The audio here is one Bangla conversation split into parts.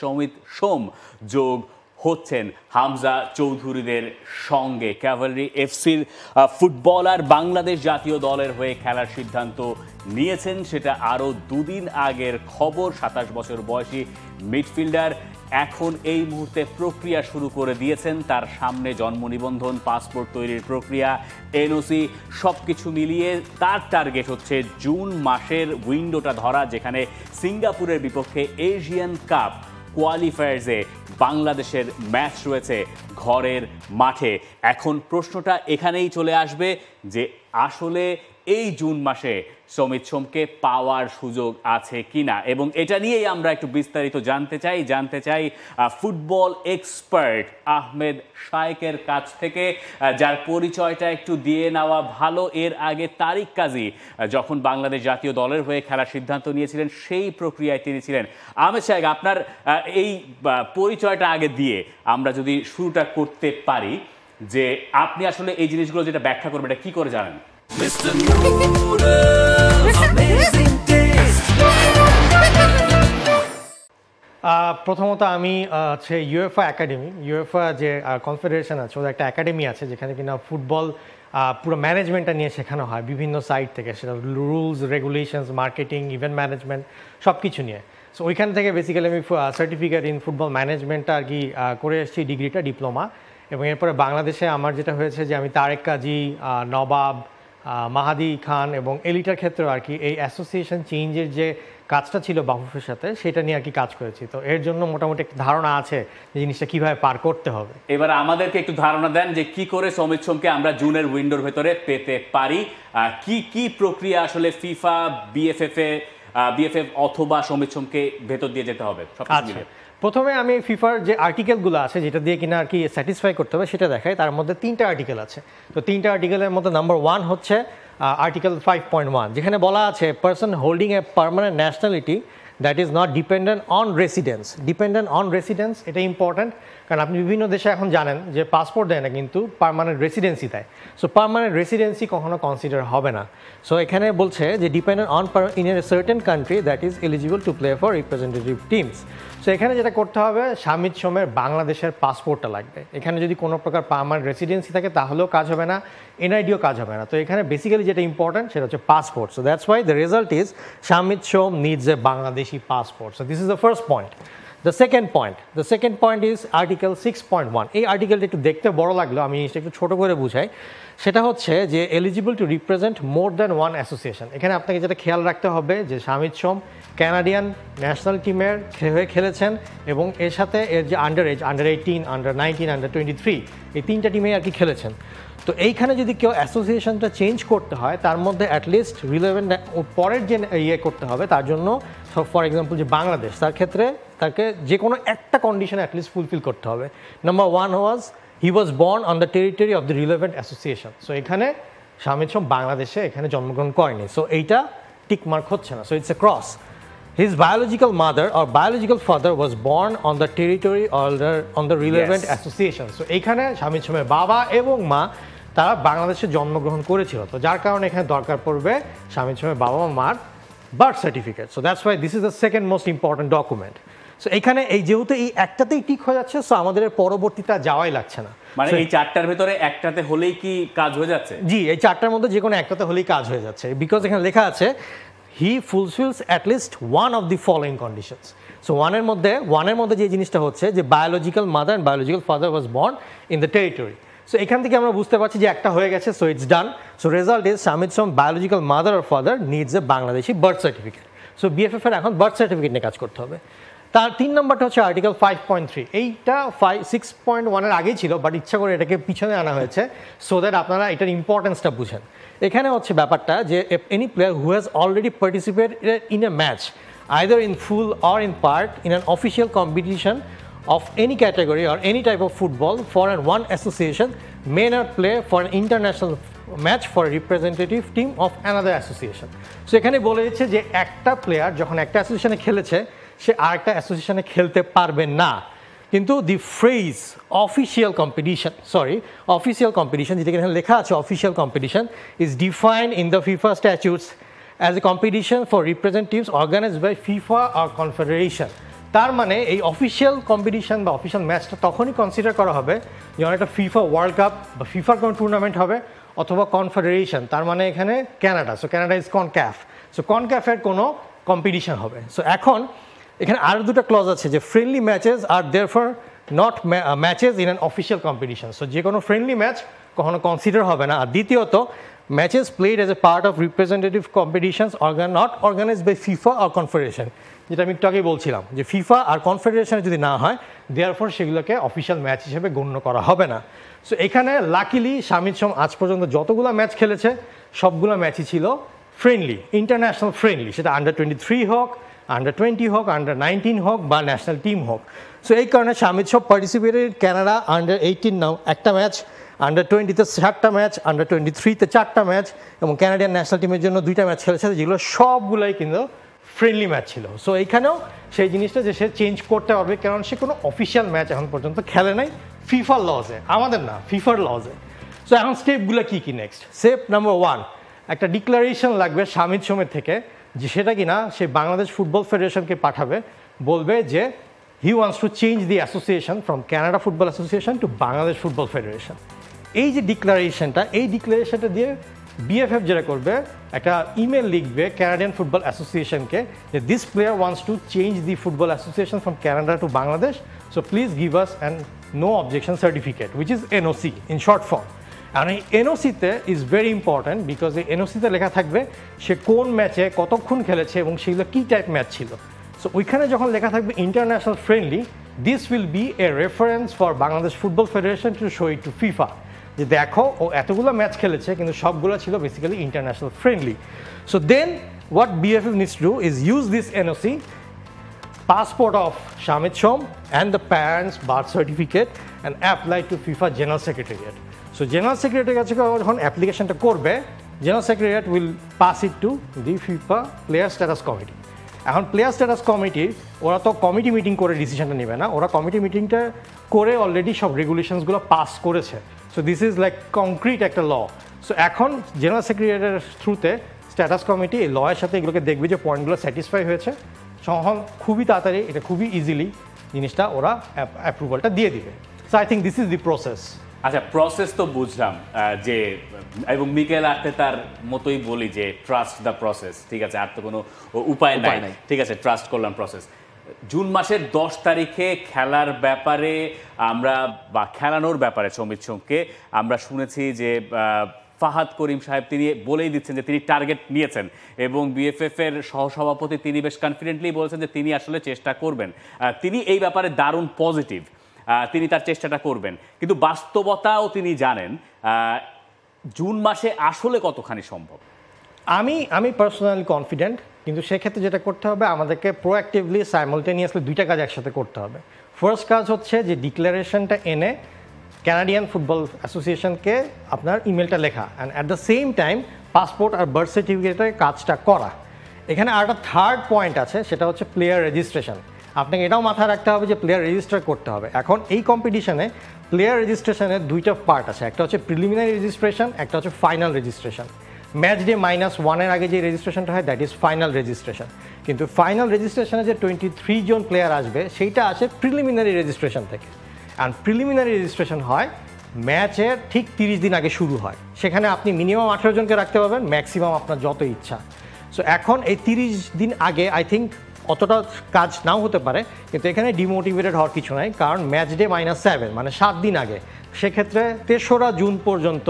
সমিত সোম যোগ হচ্ছেন হামজা চৌধুরীদের সঙ্গে। ক্যাভালরি এফসির ফুটবলার বাংলাদেশ জাতীয় দলের হয়ে খেলার সিদ্ধান্ত নিয়েছেন, সেটা আরও দুদিন আগের খবর। 27 বছর বয়সী মিডফিল্ডার এখন এই মুহূর্তে প্রক্রিয়া শুরু করে দিয়েছেন। তার সামনে জন্ম নিবন্ধন, পাসপোর্ট তৈরির প্রক্রিয়া, এনওসি সব কিছু মিলিয়ে তার টার্গেট হচ্ছে জুন মাসের উইন্ডোটা ধরা, যেখানে সিঙ্গাপুরের বিপক্ষে এশিয়ান কাপ কোয়ালিফায়ার্সে বাংলাদেশের ম্যাচ রয়েছে ঘরের মাঠে। এখন প্রশ্নটা এখানেই চলে আসবে যে আসলে এই জুন মাসে সমিত সোমকে পাওয়ার সুযোগ আছে কিনা, এবং এটা নিয়েই আমরা একটু বিস্তারিত জানতে চাই ফুটবল এক্সপার্ট আহমেদ শায়েকের কাছ থেকে, যার পরিচয়টা একটু দিয়ে নেওয়া ভালো। এর আগে তারিক কাজী যখন বাংলাদেশ জাতীয় দলের হয়ে খেলার সিদ্ধান্ত নিয়েছিলেন, সেই প্রক্রিয়ায় তিনি ছিলেন। আহমেদ শায়েক, আপনার এই পরিচয়টা আগে দিয়ে আমরা যদি শুরুটা করতে পারি, যে আপনি আসলে এই জিনিসগুলো যেটা ব্যাখ্যা করবেন, এটা কি করে জানেন? Mr. Noodles, amazing taste. প্রথমত আমি হচ্ছে ইউএফএ একাডেমি, ইউএফএ যে কনফেডারেশন আছে, ওদের একটা একাডেমি আছে যেখানে কিনা ফুটবল পুরো ম্যানেজমেন্টটা নিয়ে শেখানো হয় বিভিন্ন সাইড থেকে, সেটা rules, regulations, marketing, event management সব কিছু নিয়ে। সো ওইখান থেকে বেসিক্যালি আমি সার্টিফিকেট ইন ফুটবল ম্যানেজমেন্টটা আর কি করে এসেছি, ডিগ্রিটা, ডিপ্লোমা। এবং এরপরে বাংলাদেশে আমার যেটা হয়েছে যে আমি তারেক কাজী, নবাব, মাহাদি খান এবং এলিটার ক্ষেত্রেও আর কি এই অ্যাসোসিয়েশন চেঞ্জের যে কাজটা ছিল বাফুফের সাথে, সেটা নিয়ে আর কি কাজ করেছি। তো এর জন্য মোটামুটি একটা ধারণা আছে যে জিনিসটা কীভাবে পার করতে হবে। এবার আমাদেরকে একটু ধারণা দেন যে কি করে সমিত সোমকে আমরা জুনের উইন্ডোর ভেতরে পেতে পারি, কি প্রক্রিয়া আসলে ফিফা, বিএফএফ অথবা সমিত সোমকে ভেতর দিয়ে যেতে হবে? প্রথমে আমি ফিফার যে আর্টিকেলগুলো আছে যেটা দিয়ে কিনা আর কি স্যাটিসফাই করতে হবে সেটা দেখাই। তার মধ্যে 3টা আর্টিকেল আছে। তো 3টা আর্টিকেলের মধ্যে নাম্বার 1 হচ্ছে আর্টিকেল 5.1, যেখানে বলা আছে person holding a permanent nationality that is not dependent on residence. Dependent on residence এটা ইম্পর্ট্যান্ট, কারণ আপনি বিভিন্ন দেশে এখন জানেন যে পাসপোর্ট দেয় না, কিন্তু পার্মানেন্ট রেসিডেন্সি দেয়। সো পার্মানেন্ট রেসিডেন্সি কখনো কনসিডার হবে না। সো এখানে বলছে যে dependent on in a certain country that is eligible to play for representative teams. So এখানে যেটা করতে হবে, সমিত সোমের বাংলাদেশের পাসপোর্টটা লাগবে। এখানে যদি কোনো প্রকার পার্মানেন্ট রেসিডেন্সি থাকে তাহলেও কাজ হবে না, এনআইডিও কাজ হবে না। তো এখানে বেসিক্যালি যেটা ইম্পর্টেন্ট সেটা হচ্ছে passport. So that's why the result is Samit Som needs a Bangladeshi passport. So this is the first point. The second point is Article 6.1. এই আর্টিকেলটা একটু দেখতে বড় লাগলো, আমি জিনিসটা একটু ছোটো করে বুঝাই। সেটা হচ্ছে যে eligible to represent more than one association. এখানে আপনাকে যেটা খেয়াল রাখতে হবে যে সমিত সোম ক্যানাডিয়ান ন্যাশনাল টিমের হয়ে খেলেছেন, এবং এর সাথে এর যে আন্ডার 18, আন্ডার 19, আন্ডার 23 এই 3টা টিমে আর কি খেলেছেন। তো এইখানে যদি কেউ অ্যাসোসিয়েশনটা চেঞ্জ করতে হয়, তার মধ্যে অ্যাটলিস্ট রিলেভেন্ট পরের যে করতে হবে, তার জন্য ফর এক্সাম্পল যে বাংলাদেশ, তার ক্ষেত্রে তাকে যে কোনো একটা কন্ডিশন অ্যাটলিস্ট ফুলফিল করতে হবে। Number 1 was he was born on the territory of the relevant association. So এখানে সমিত সোম বাংলাদেশে এখানে জন্মগ্রহণ করেনি, সো এইটা টিক মার্ক হচ্ছে না। So it's a cross. His biological mother or biological father was born on the territory or on the relevant association. So এইখানে সমিত সোমের বাবা এবং মা তারা বাংলাদেশে জন্মগ্রহণ করেছিল, তো যার কারণে এখানে দরকার পড়বে সমিত সোমের বাবা মার birth certificate. So that's why this is the second most important document. So এখানে এই যেহেতু এই একটাতেই টিক হয়ে যাচ্ছে, সো আমাদের পরবর্তীটা যাওয়াই লাগছে না। মানে এই 4টার ভেতরে একটাতে হলেই কি কাজ হয়ে যাচ্ছে? জি, এই 4টার মধ্যে যে কোনো একটাতে হলেই কাজ হয়ে যাচ্ছে, বিকজ এখানে লেখা আছে he fulfills at least one of the following conditions. So ওয়ানের মধ্যে যে জিনিসটা হচ্ছে যে biological mother and biological father was born in the territory. So এখান থেকে আমরা বুঝতে পারছি যে একটা হয়ে গেছে, so it's done. So result is Samit Som biological mother or father needs a Bangladeshi birth certificate. So BFF এর এখন বার্থ সার্টিফিকেট নিয়ে কাজ করতে হবে। তার 3 নম্বরটা হচ্ছে আর্টিকেল 5.3। এইটা 6.1 এর আগেই ছিল, বাট ইচ্ছা করে এটাকে পিছনে আনা হয়েছে সো দ্যাট আপনারা এটার ইম্পর্টেন্সটা বুঝেন। এখানে হচ্ছে ব্যাপারটা যে any player who has already participated in a match either in full or in part in an official competition of any category or any type of football for one association may not play for an international match for a representative team of another association. So এখানে বলে দিচ্ছে যে একটা প্লেয়ার যখন একটা অ্যাসোসিয়েশনে খেলেছে, সে আরেকটা অ্যাসোসিয়েশনে খেলতে পারবে না। কিন্তু দি ফ্রেজ অফিসিয়াল কম্পিটিশন, যেটা এখানে লেখা আছে official competition, is defined in the FIFA statutes as a competition for representatives organised by FIFA or confederation তার মানে এই অফিসিয়াল কম্পিটিশন বা অফিসিয়াল ম্যাচটা তখনই কনসিডার করা হবে যখন একটা ফিফা ওয়ার্ল্ড কাপ বা ফিফার কোনো টুর্নামেন্ট হবে অথবা কনফেডারেশন, তার মানে এখানে Canada, so Canada is CONCACAF, so কনক্যাফের কোনো কম্পিটিশন হবে। সো এখন এখানে আরও দুটো ক্লজ আছে যে friendly matches are therefore not matches in an official competition, so যে কোনো ফ্রেন্ডলি ম্যাচ কখনো কনসিডার হবে না। আর দ্বিতীয়ত matches played as a part of representative competitions not organized by FIFA or confederation, যেটা আমি একটু আগেই বলছিলাম যে ফিফা আর কনফেডারেশনে যদি না হয় দেয়ারফর সেগুলোকে অফিসিয়াল ম্যাচ হিসেবে গণ্য করা হবে না। সো এখানে লাকিলি শামিদ সোম আজ পর্যন্ত যতগুলো ম্যাচ খেলেছে সবগুলো ম্যাচই ছিল ফ্রেন্ডলি, ইন্টারন্যাশনাল ফ্রেন্ডলি, সেটা আন্ডার-23 হোক, আন্ডার-20 হোক, আন্ডার-19 হোক বা ন্যাশনাল টিম হোক। সো এই কারণে শামিদ সোম পার্টিসিপেটেড ক্যানাডা আন্ডার-18 নাও একটা ম্যাচ, আন্ডার-20-তে 7টা ম্যাচ, আন্ডার-23-তে 4টা ম্যাচ এবং ক্যানাডিয়ান ন্যাশনাল টিমের জন্য 2টা ম্যাচ খেলেছে, যেগুলো সবগুলোই কিন্তু ফ্রেন্ডলি ম্যাচ ছিল। সো এইখানেও সেই জিনিসটা যে সে চেঞ্জ করতে পারবে, কারণ সে কোনো অফিসিয়াল ম্যাচ এখন পর্যন্ত খেলে নাই ফিফার লজে, আমাদের না, ফিফার লজে। সো এখন স্টেপগুলো কী কী নেক্সট? স্টেপ নাম্বার 1, একটা ডিক্লারেশন লাগবে শামিদ সোমের থেকে, যে সেটা কিনা সে বাংলাদেশ ফুটবল ফেডারেশনকে পাঠাবে, বলবে যে he wants to change the association from Canada football association to Bangladesh football federation. এই যে ডিক্লারেশনটা, এই ডিক্লারেশনটা দিয়ে বিএফএফ যেটা করবে, একটা ইমেল লিখবে ক্যানাডিয়ান ফুটবল অ্যাসোসিয়েশনকে যে this player wants to change the football association from Canada to Bangladesh, so please give us an no objection certificate which is NOC in short form. আর এই এনওসিতে ইজ ভেরি ইম্পর্ট্যান্ট বিকজ এই এনওসিতে লেখা থাকবে সে কোন ম্যাচে কতক্ষণ খেলেছে এবং সেগুলো কী টাইপ ম্যাচ ছিল। সো ওইখানে যখন লেখা থাকবে international friendly, this will be a reference for Bangladesh football federation to show it to FIFA, যে দেখো ও এতগুলো ম্যাচ খেলেছে কিন্তু সবগুলো ছিল basically international friendly. So then what BFF needs to do is use this NOC, passport of Shamit Som and the parents' birth certificate and apply to FIFA General Secretariat. So General Secretariat কাছে যখন অ্যাপ্লিকেশনটা করবে, General Secretariat will pass it to the FIFA Player Status Committee. এখন প্লেয়ার স্ট্যাটাস কমিটি, ওরা তো কমিটি মিটিং করে ডিসিশনটা নেবে না, ওরা কমিটি মিটিংটা করে অলরেডি সব রেগুলেশনসগুলো পাস করেছে। So this is like concrete একটা ল। সো এখন জেনারেল সেক্রেটারির থ্রুতে স্ট্যাটাস কমিটি এই লয়ের সাথে এগুলোকে দেখবে যে পয়েন্টগুলো স্যাটিসফাই হয়েছে, তখন খুবই তাড়াতাড়ি এটা খুবই ইজিলি জিনিসটা ওরা অ্যাপ্রুভালটা দিয়ে দিবে। So I think this is the process. আচ্ছা, প্রসেস তো বুঝলাম, যে এবং মিকেল আর্তেতার মতোই বলি যে ট্রাস্ট দ্য প্রসেস, ঠিক আছে, আর তো কোনো উপায় নাই, ঠিক আছে, ট্রাস্ট করলাম প্রসেস। জুন মাসের 10 তারিখে খেলার ব্যাপারে আমরা বা খেলানোর ব্যাপারে শামিদ সোমকে আমরা শুনেছি যে ফাহাদ করিম সাহেব তিনি বলেই দিচ্ছেন যে তিনি টার্গেট নিয়েছেন এবং বিএফএফ এর সহসভাপতি তিনি বেশ কনফিডেন্টলি বলেছেন যে তিনি আসলে চেষ্টা করবেন, তিনি এই ব্যাপারে দারুণ পজিটিভ, তিনি তার চেষ্টাটা করবেন, কিন্তু বাস্তবতাও তিনি জানেন জুন মাসে আসলে কতখানি সম্ভব। আমি পার্সোনালি কনফিডেন্ট, কিন্তু সেক্ষেত্রে যেটা করতে হবে আমাদেরকে প্রোঅ্যাক্টিভলি সাইমালটেনিয়াসলি 2টা কাজ একসাথে করতে হবে। ফার্স্ট কাজ হচ্ছে যে ডিক্লারেশনটা এনে ক্যানাডিয়ান ফুটবল অ্যাসোসিয়েশনকে আপনার ইমেলটা লেখা, and at the same time passport আর বার্থ সার্টিফিকেটের কাজটা করা। এখানে আরেকটা থার্ড পয়েন্ট আছে, সেটা হচ্ছে প্লেয়ার রেজিস্ট্রেশন। আপনাকে এটাও মাথায় রাখতে হবে যে প্লেয়ার রেজিস্টার করতে হবে। এখন এই কম্পিটিশনে প্লেয়ার রেজিস্ট্রেশনের 2টা পার্ট আছে, একটা হচ্ছে প্রিলিমিনারি রেজিস্ট্রেশন, একটা হচ্ছে ফাইনাল রেজিস্ট্রেশন। ম্যাচ ডে -1-এর আগে যে রেজিস্ট্রেশনটা হয় দ্যাট ইজ ফাইনাল রেজিস্ট্রেশন, কিন্তু ফাইনাল রেজিস্ট্রেশনে যে 23 জন প্লেয়ার আসবে সেইটা আসে প্রিলিমিনারি রেজিস্ট্রেশন থেকে। অ্যান্ড প্রিলিমিনারি রেজিস্ট্রেশন হয় ম্যাচের ঠিক 30 দিন আগে শুরু হয়, সেখানে আপনি মিনিমাম 18 জনকে রাখতে পারবেন, ম্যাক্সিমাম আপনার যত ইচ্ছা। সো এখন এই 30 দিন আগে আই থিঙ্ক অতটা কাজ নাও হতে পারে, কিন্তু এখানে ডিমোটিভেটেড হওয়ার কিছু নাই, কারণ ম্যাচ ডে -7 মানে 7 দিন আগে, সেক্ষেত্রে 3রা জুন পর্যন্ত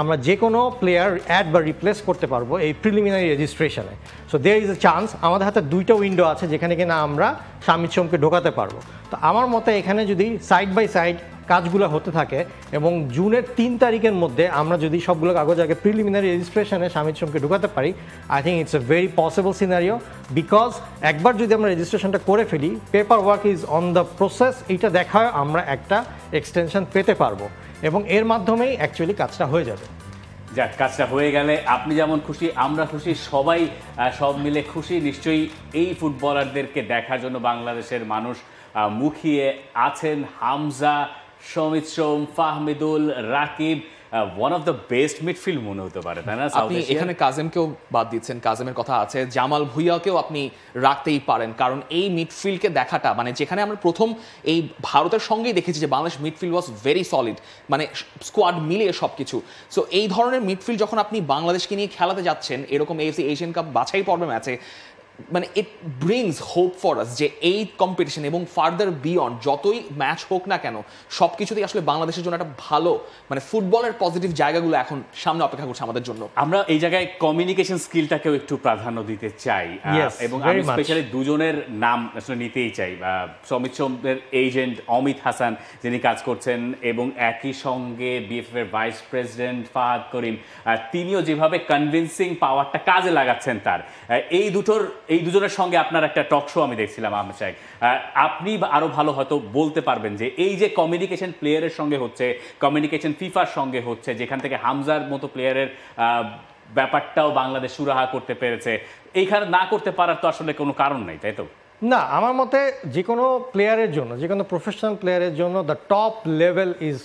আমরা যে কোনো প্লেয়ার অ্যাড বা রিপ্লেস করতে পারবো এই প্রিলিমিনারি রেজিস্ট্রেশনে। So there is a chance, আমাদের হাতে 2টা উইন্ডো আছে যেখানে কিনা আমরা শামিদ সোমকে ঢোকাতে পারবো। তো আমার মতে এখানে যদি সাইড বাই সাইড কাজগুলো হতে থাকে এবং জুনের 3 তারিখের মধ্যে আমরা যদি সবগুলো কাগজ আগে প্রিলিমিনারি রেজিস্ট্রেশনে শামিদ সোমকে ঢোকাতে পারি, I think it's a very possible scenario, because একবার যদি আমরা রেজিস্ট্রেশনটা করে ফেলি, paper work is on the process, এইটা দেখায় আমরা একটা এক্সটেনশন পেতে পারবো এবং এর মাধ্যমেই অ্যাকচুয়ালি কাজটা হয়ে যাবে। যাক, কাজটা হয়ে গেলে আপনি যেমন খুশি, আমরা খুশি, সবাই সব মিলে খুশি। নিশ্চয়ই এই ফুটবলারদেরকে দেখার জন্য বাংলাদেশের মানুষ মুখিয়ে আছেন। Hamza, Shamit Shome, Fahmidul, Rakib, one of the best midfield মনে হতে পারে, তাই না? আপনি এখানে কাজেমকেও বাদ দিচ্ছেন, কাজেমের কথা আছে, জামাল ভুঁইয়াকেও আপনি রাখতেই পারেন, কারণ এই মিডফিল্ডকে দেখাটা মানে যেখানে আমরা প্রথম এই ভারতের সঙ্গেই দেখেছি যে Bangladesh midfield was very solid, মানে স্কোয়াড মিলিয়ে সব কিছু। সো এই ধরনের মিডফিল্ড যখন আপনি বাংলাদেশকে নিয়ে খেলাতে যাচ্ছেন এরকম এএফসি এশিয়ান কাপ বাছাই পর্বে ম্যাচে, মানে ইট ব্রিংস হোপ ফর আস যে এই কম্পিটিশন এবং ফার্দার বিয়ন্ড যতই ম্যাচ হোক না কেন সব কিছুতেই আসলে বাংলাদেশের জন্য একটা ভালো মানে ফুটবলের পজিটিভ জায়গাগুলো এখন সামনে অপেক্ষা করছে আমাদের জন্য। আমরা এই জায়গায় কমিউনিকেশন স্কিলটাকেও একটু প্রাধান্য দিতে চাই, এবং আমি স্পেশালি দুজনের নাম আসলে নিতেই চাই। সমিত সোমের এজেন্ট অমিত হাসান যিনি কাজ করছেন, এবং একই সঙ্গে বিএফএফ এর ভাইস প্রেসিডেন্ট ফাহাদ করিম, তিনিও যেভাবে কনভিন্সিং পাওয়ারটা কাজে লাগাচ্ছেন তার, এই দুজনের সঙ্গে আপনার একটা টক শো আমি দেখছিলাম আহমেদ শাহেক। আপনি আরো ভালো হয়তো বলতে পারবেন যে এই যে কমিউনিকেশন প্লেয়ারের সঙ্গে হচ্ছে, কমিউনিকেশন ফিফার সঙ্গে হচ্ছে, যেখান থেকে হামজার মতো প্লেয়ারের ব্যাপারটাও বাংলাদেশ সুরাহা করতে পেরেছে, এইখানে না করতে পারার তো আসলে কোনো কারণ নেই, তাই তো? না, আমার মতে যে কোনো প্লেয়ারের জন্য, যে কোনো প্রফেশনাল প্লেয়ারের জন্য the top level is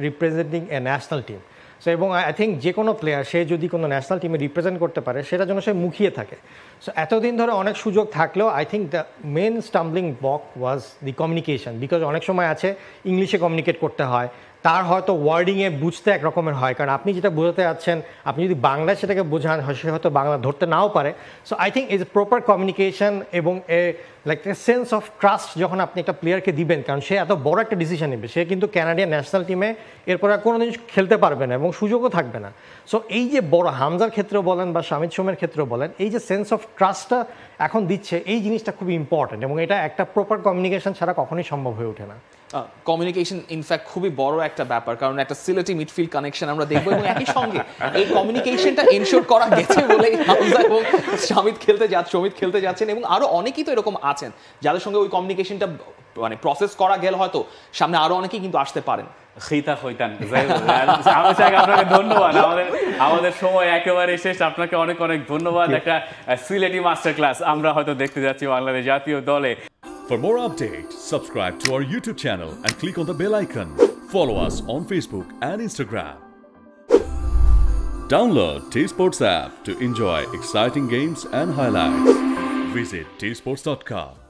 representing a national team. So এবং আই থিঙ্ক যে কোনো প্লেয়ার সে যদি কোনো ন্যাশনাল টিমে রিপ্রেজেন্ট করতে পারে সেটার জন্য সে মুখিয়ে থাকে। সো এতদিন ধরে অনেক সুযোগ থাকলেও I think the main stumbling block was the communication, because অনেক সময় আছে ইংলিশে কমিউনিকেট করতে হয়, তার হয়তো ওয়ার্ডিংয়ে বুঝতে এক রকমের হয়, কারণ আপনি যেটা বোঝাতে যাচ্ছেন আপনি যদি বাংলায় সেটাকে বোঝান সে হয়তো বাংলা ধরতে নাও পারে। So I think is proper communication এবং like a sense of trust যখন আপনি একটা প্লেয়ারকে দিবেন, কারণ সে এত বড় একটা ডিসিশন নেবে, সে কিন্তু কানাডিয়ান ন্যাশনাল টিমে এরপর আর কোনো দিন খেলতে পারবে না এবং সুযোগও থাকবে না। সো এই যে বড় হামজার ক্ষেত্রেও বলেন বা সমিত সোমের ক্ষেত্রেও বলেন, এই যে সেন্স অফ ট্রাস্টটা এখন দিচ্ছে, এই জিনিসটা খুবই ইম্পর্টেন্ট এবং এটা একটা প্রপার কমিউনিকেশন ছাড়া কখনোই সম্ভব হয়ে ওঠে না। কমিউনিকেশন ইনফ্যাক্ট খুবই বড় একটা ব্যাপার, কারণ একটা সিলেটি মিডফিল্ড কানেকশন আমরা দেখবো এবং একই সঙ্গে এই কমিউনিকেশনটা এনশিওর করা গেছে বলেই হামজা এবং সমিত খেলতে যাচ্ছেন এবং আরো অনেকেই তো এরকম আছেন যাদের সঙ্গে ওই কমিউনিকেশনটা মানে প্রসেস করা গেল, হয়তো সামনে আরো অনেকেই কিন্তু আসতে পারেন। আপনাকে ধন্যবাদ, আমাদের সময় একেবারে শেষ। আপনাকে অনেক অনেক ধন্যবাদ। একটা সিলেটি মাস্টার ক্লাস আমরা হয়তো দেখতে যাচ্ছি বাংলাদেশ জাতীয় দলে। For more updates, subscribe to our YouTube channel and click on the bell icon. Follow us on Facebook and Instagram. Download T-Sports app to enjoy exciting games and highlights. Visit tsports.com.